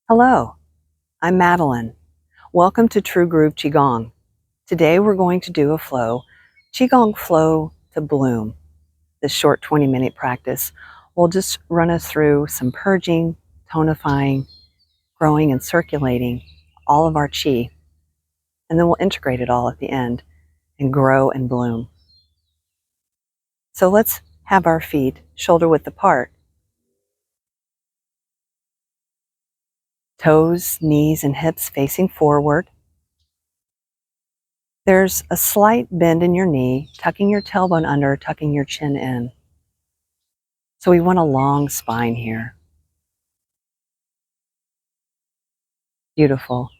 Hello, I'm Madeline. Welcome to TrueGroove Qigong. Today we're going to do a Qigong flow to bloom. This short 20-minute practice will just run us through some purging, tonifying, growing and circulating all of our qi. And then we'll integrate it all at the end and grow and bloom. So let's have our feet shoulder width apart. Toes, knees, and hips facing forward. There's a slight bend in your knee, tucking your tailbone under, tucking your chin in. So we want a long spine here. Beautiful.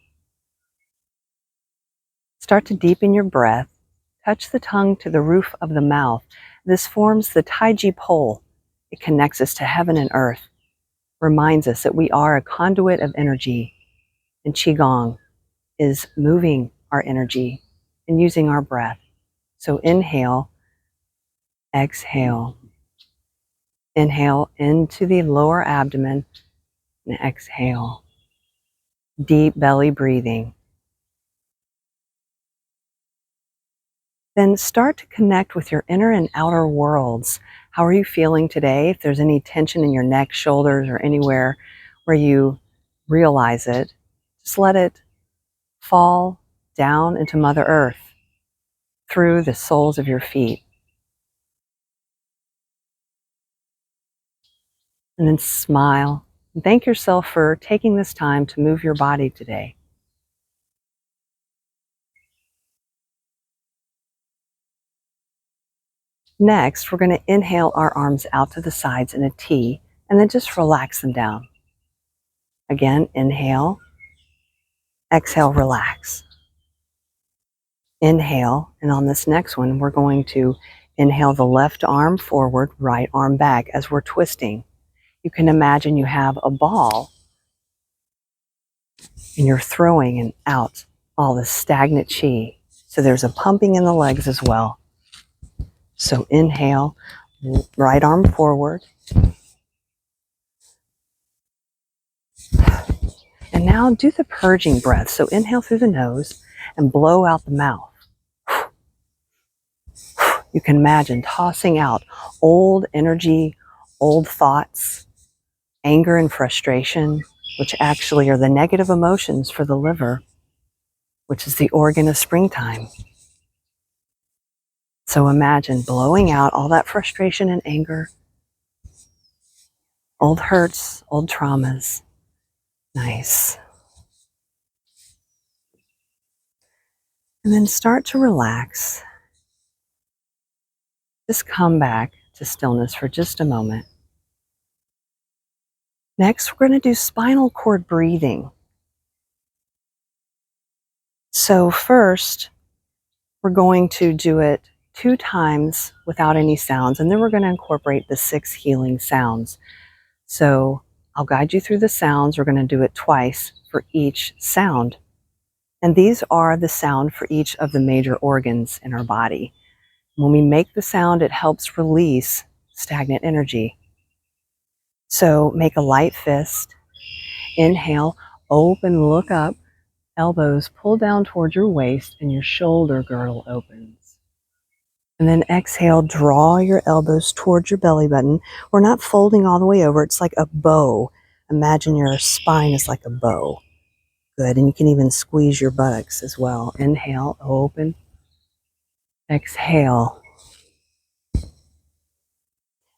Start to deepen your breath. Touch the tongue to the roof of the mouth. This forms the Taiji pole. It connects us to heaven and earth. Reminds us that we are a conduit of energy. And Qigong is moving our energy and using our breath. So inhale, exhale. Inhale into the lower abdomen and exhale. Deep belly breathing. Then start to connect with your inner and outer worlds. How are you feeling today? If there's any tension in your neck, shoulders, or anywhere where you realize it, just let it fall down into Mother Earth through the soles of your feet. And then smile. And thank yourself for taking this time to move your body today. Next, we're going to inhale our arms out to the sides in a T, and then just relax them down. Again, inhale, exhale, relax. Inhale, and on this next one, we're going to inhale the left arm forward, right arm back as we're twisting. You can imagine you have a ball, and you're throwing and out all the stagnant qi. So there's a pumping in the legs as well. So inhale, right arm forward. And now do the purging breath. So inhale through the nose and blow out the mouth. You can imagine tossing out old energy, old thoughts, anger and frustration, which actually are the negative emotions for the liver, which is the organ of springtime. So imagine blowing out all that frustration and anger, old hurts, old traumas. Nice. And then start to relax. Just come back to stillness for just a moment. Next, we're going to do spinal cord breathing. So first, we're going to do it 2 times without any sounds, and then we're going to incorporate the 6 healing sounds. So I'll guide you through the sounds. We're going to do it twice for each sound. And these are the sound for each of the major organs in our body. When we make the sound, it helps release stagnant energy. So make a light fist. Inhale, open, look up. Elbows pull down towards your waist and your shoulder girdle opens. And then exhale, draw your elbows towards your belly button. We're not folding all the way over. It's like a bow. Imagine your spine is like a bow. Good. And you can even squeeze your buttocks as well. Inhale, open. Exhale.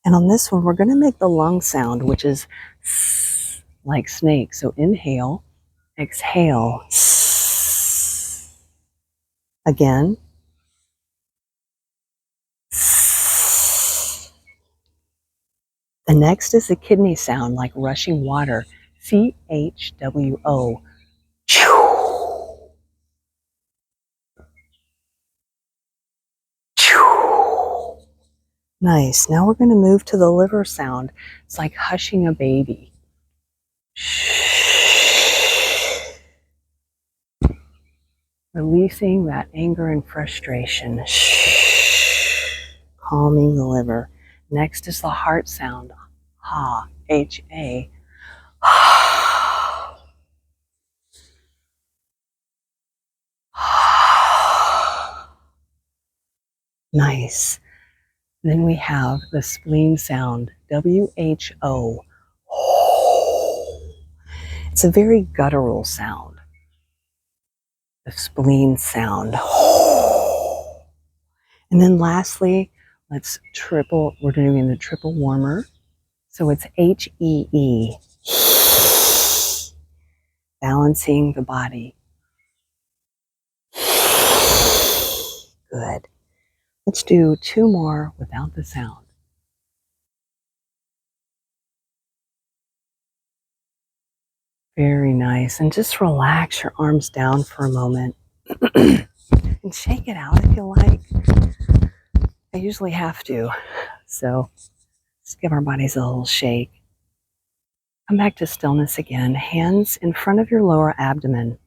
And on this one, we're going to make the lung sound, which is like snake. So inhale, exhale. Again. The next is the kidney sound, like rushing water. C-H-W-O. Nice. Now we're going to move to the liver sound. It's like hushing a baby. Releasing that anger and frustration. Calming the liver. Next is the heart sound. Ha. H-A. Nice. Then we have the spleen sound, W-H-O. It's a very guttural sound. The spleen sound. And then lastly, let's triple, we're doing the triple warmer. So it's H-E-E. Balancing the body. Good. Let's do 2 more without the sound. Very nice. And just relax your arms down for a moment. And shake it out if you like. I usually have to. So just give our bodies a little shake. Come back to stillness again. Hands in front of your lower abdomen.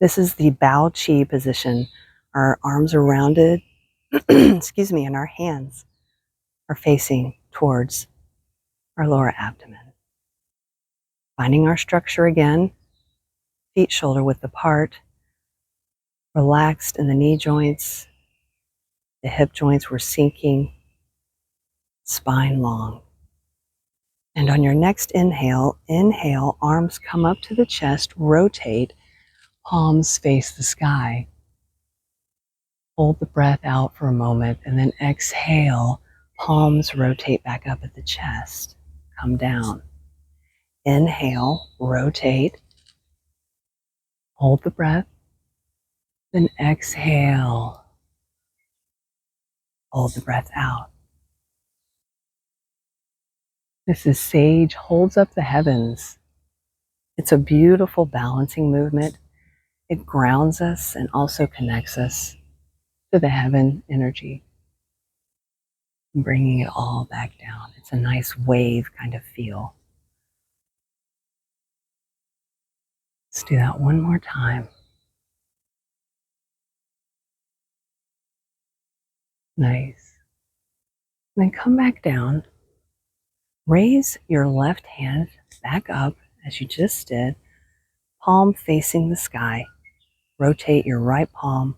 This is the Bao Qi position. Our arms are rounded, excuse me, and our hands are facing towards our lower abdomen. Finding our structure again, feet shoulder width apart, relaxed in the knee joints, the hip joints were sinking, spine long. And on your next inhale, arms come up to the chest, rotate, palms face the sky. Hold the breath out for a moment, and then exhale, palms rotate back up at the chest, come down. Inhale, rotate, hold the breath, then exhale, hold the breath out. This is Sage Holds Up the Heavens. It's a beautiful balancing movement. It grounds us and also connects us to the heaven energy, bringing it all back down. It's a nice wave kind of feel. Let's do that one more time. Nice. And then come back down. Raise your left hand back up as you just did, palm facing the sky. Rotate your right palm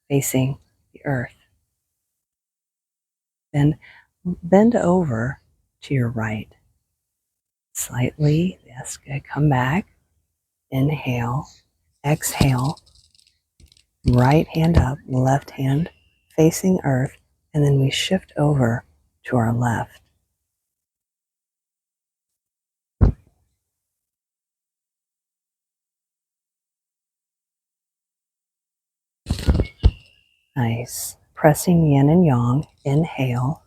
facing the earth. Then bend over to your right. Slightly, yes, good. Come back. Inhale, exhale, right hand up, left hand facing earth, and then we shift over to our left. Nice. Pressing yin and yang. Inhale.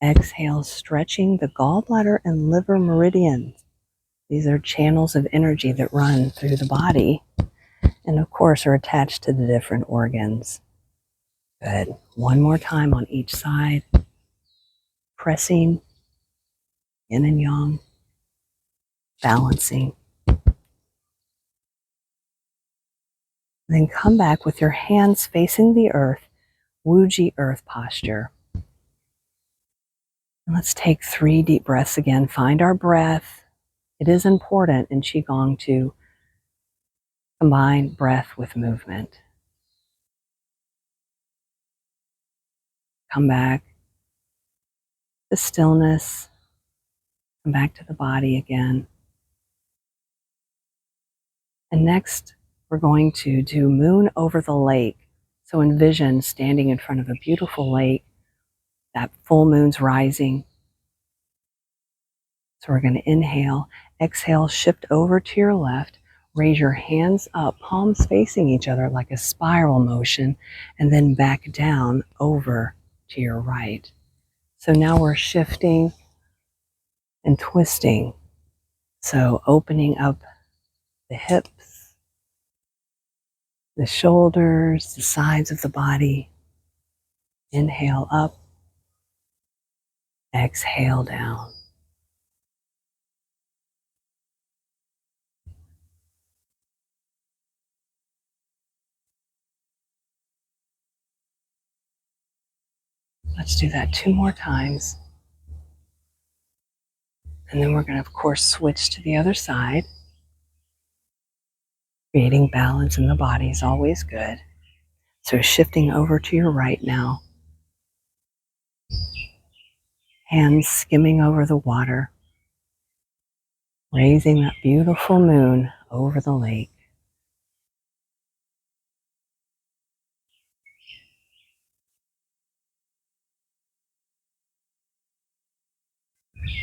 Exhale, stretching the gallbladder and liver meridians. These are channels of energy that run through the body and, of course, are attached to the different organs. Good. One more time on each side. Pressing yin and yang. Balancing. Then come back with your hands facing the earth, Wuji earth posture. And let's take 3 deep breaths again. Find our breath. It is important in Qigong to combine breath with movement. Come back to stillness. Come back to the body again. And next, we're going to do moon over the lake. So envision standing in front of a beautiful lake. That full moon's rising. So we're going to inhale, exhale, shift over to your left, raise your hands up, palms facing each other like a spiral motion, and then back down over to your right. So now we're shifting and twisting. So opening up the hips, the shoulders, the sides of the body. Inhale up, exhale down. Let's do that 2 more times. And then we're going to, of course, switch to the other side. Creating balance in the body is always good. So shifting over to your right now, hands skimming over the water, raising that beautiful moon over the lake.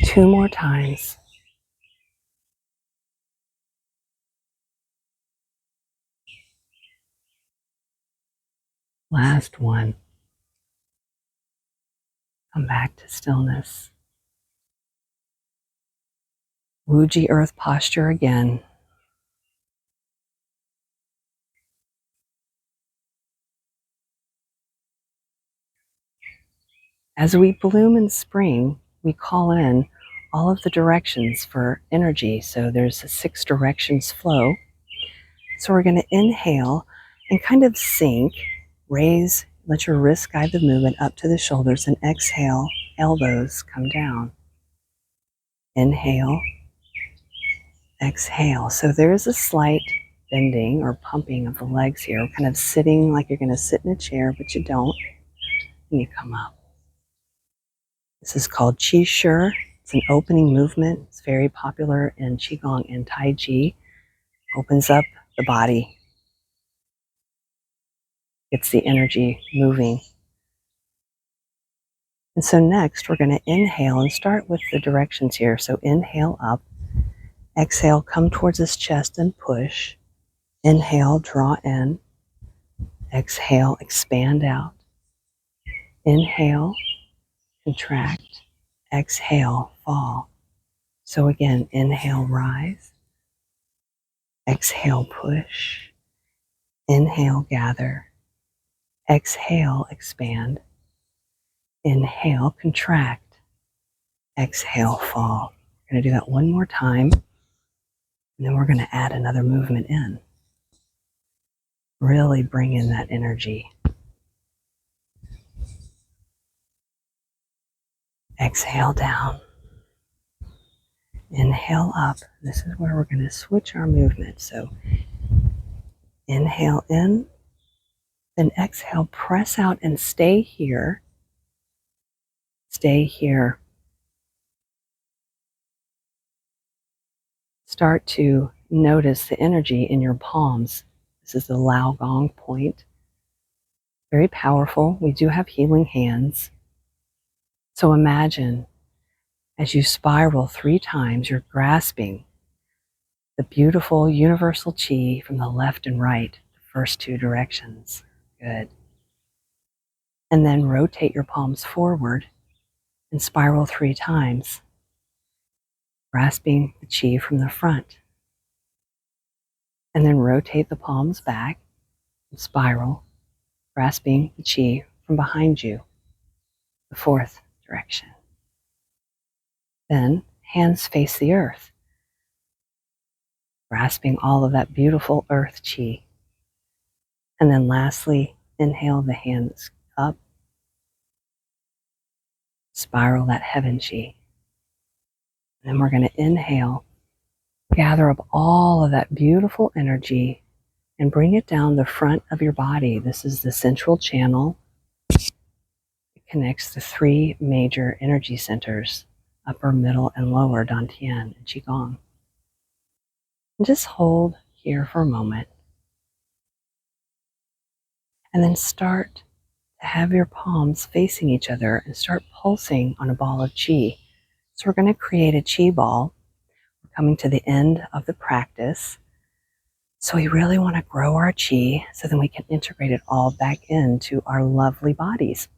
Two more times. Last one. Come back to stillness. Wuji earth posture again. As we bloom in spring, we call in all of the directions for energy. So there's a 6 directions flow. So we're going to inhale and kind of sink, raise, let your wrists guide the movement up to the shoulders, and exhale, elbows come down. Inhale, exhale. So there's a slight bending or pumping of the legs here. We're kind of sitting like you're going to sit in a chair, but you don't. And you come up. This is called Qi Shi. It's an opening movement. It's very popular in Qigong and Tai Chi. Opens up the body. Gets the energy moving. And so next, we're going to inhale and start with the directions here. So inhale up. Exhale, come towards this chest and push. Inhale, draw in. Exhale, expand out. Inhale, contract. Exhale, fall. So again, inhale, rise. Exhale, push. Inhale, gather. Exhale, expand. Inhale, contract. Exhale, fall. We're going to do that one more time. And then we're going to add another movement in. Really bring in that energy. Exhale down. Inhale up. This is where we're going to switch our movement. So inhale in, then exhale, press out and stay here. Stay here. Start to notice the energy in your palms. This is the Lao Gong point. Very powerful. We do have healing hands. So imagine as you spiral 3 times, you're grasping the beautiful universal chi from the left and right, the first 2 directions. Good. And then rotate your palms forward and spiral 3 times, grasping the chi from the front. And then rotate the palms back and spiral, grasping the chi from behind you, the 4th direction. Then hands face the earth, grasping all of that beautiful earth chi. And then lastly, inhale the hands up, spiral that heaven chi. And then we're going to inhale, gather up all of that beautiful energy and bring it down the front of your body. This is the central channel. It connects the 3 major energy centers, upper, middle, and lower Dantian and Qigong. And just hold here for a moment. And then start to have your palms facing each other and start pulsing on a ball of chi. So we're going to create a chi ball. We're coming to the end of the practice. So we really want to grow our chi so then we can integrate it all back into our lovely bodies.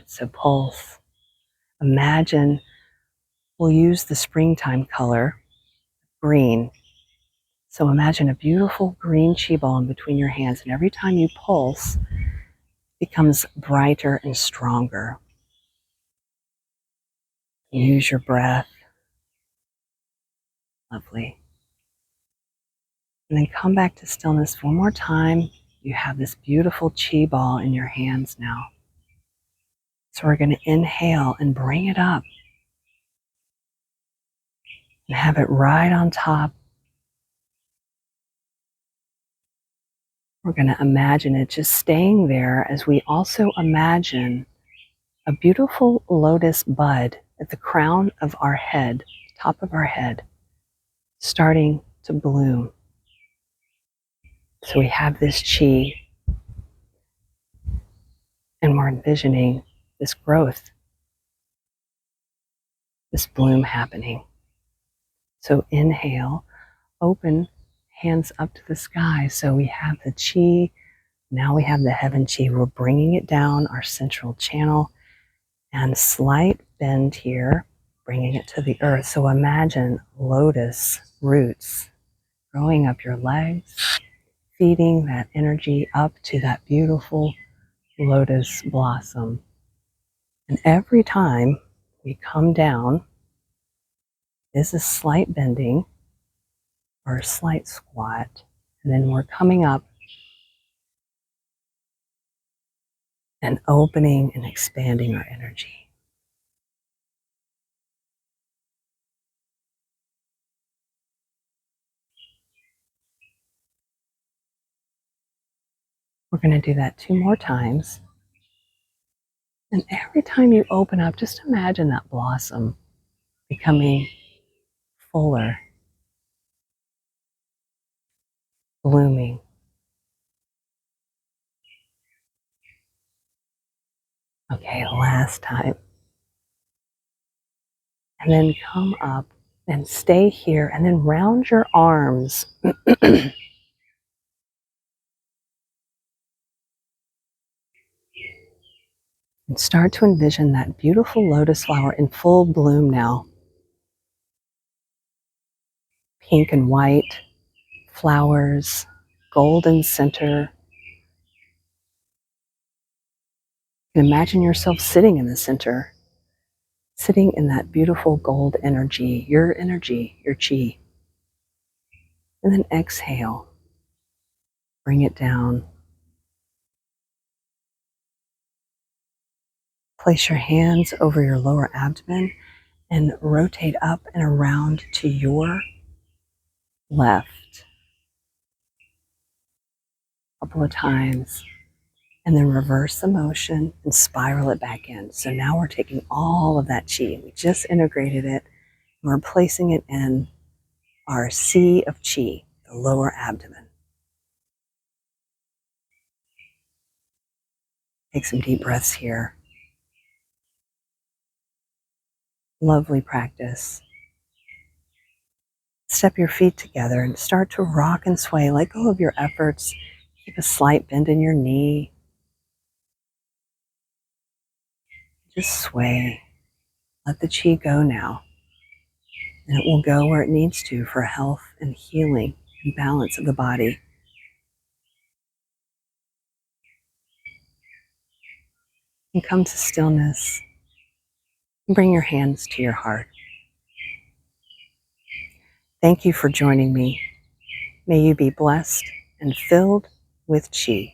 So pulse. Imagine we'll use the springtime color, green. So imagine a beautiful green chi ball in between your hands, and every time you pulse, it becomes brighter and stronger. Use your breath. Lovely. And then come back to stillness one more time. You have this beautiful chi ball in your hands now. So we're going to inhale and bring it up and have it right on top We're going to imagine it just staying there as we also imagine a beautiful lotus bud at the crown of our head, top of our head, starting to bloom. So we have this chi, and we're envisioning this growth, this bloom happening. So inhale, open, hands up to the sky. So we have the chi, now we have the heaven chi. We're bringing it down our central channel, and slight bend here, bringing it to the earth. So imagine lotus roots growing up your legs, feeding that energy up to that beautiful lotus blossom. And every time we come down, is a slight bending or a slight squat, and then we're coming up and opening and expanding our energy. We're going to do that 2 more times. And every time you open up, just imagine that blossom becoming fuller, blooming. Okay, last time. And then come up and stay here, and then round your arms. And start to envision that beautiful lotus flower in full bloom now. Pink and white flowers, golden center. And imagine yourself sitting in the center, sitting in that beautiful gold energy, your chi. And then exhale, bring it down. Place your hands over your lower abdomen and rotate up and around to your left a couple of times, and then reverse the motion and spiral it back in. So now we're taking all of that chi. We just integrated it, and we're placing it in our sea of chi, the lower abdomen. Take some deep breaths here. Lovely practice. Step your feet together and start to rock and sway. Let go of your efforts. Keep a slight bend in your knee. Just sway. Let the chi go now. And it will go where it needs to for health and healing and balance of the body. And come to stillness. And bring your hands to your heart. Thank you for joining me. May you be blessed and filled with chi.